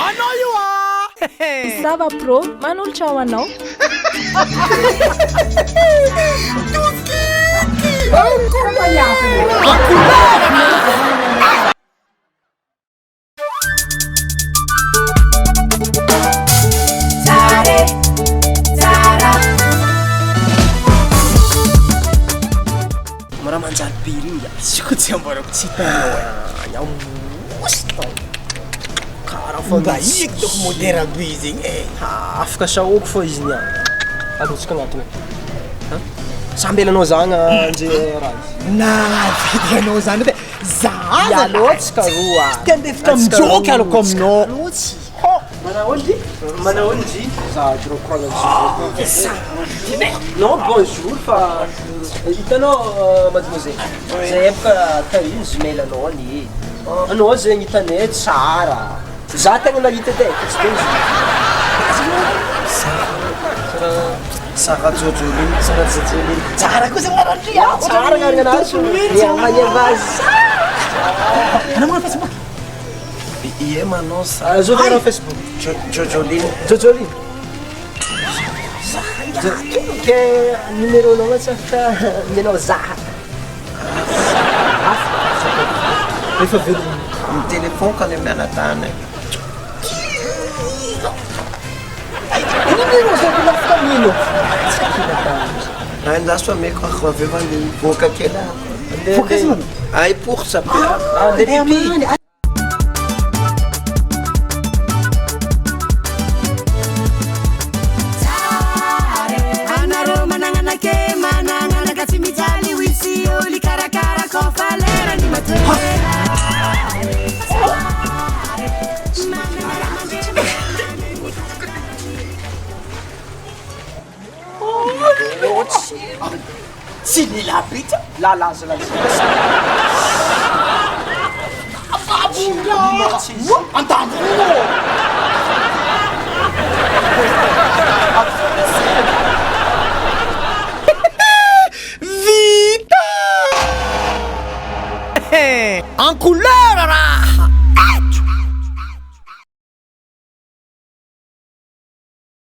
Anao io Zava pro, manolotra ao anao. Mora manjary biry iny siko tsy ambarako tsy hitanao iaho mosy tao karaha Fandaiky doko moderne be zegny e. afaka sahoako fô izy niany alotsika agnatiny samby elanao zagny anjeraha Na vidy anao zany de za alotsika roa te andefitra mijoka aloko aminao. lotsy Manaholo J za je reprends non bonjour fa hitanao mademoiselle zay ebaka tahiny zimelanao any anao zegny hitanay tsara za tegna nahita edy fa tsy de Sara Jojolin Tsara kosa marandri tsara gn'agnanazy magnavaza Anao mana Facebook? ie manao sa zo na Facebook Jojolin ke numéro nao tsy afaka menao zaha efa velogno Ny téléphone ka le mianatany. numéro zay ko lafaka mino Raha indaso ameko aveva ny boka kely Focus ay pour ça le pipi Si nilapit lalaza Antamo Vita En couleur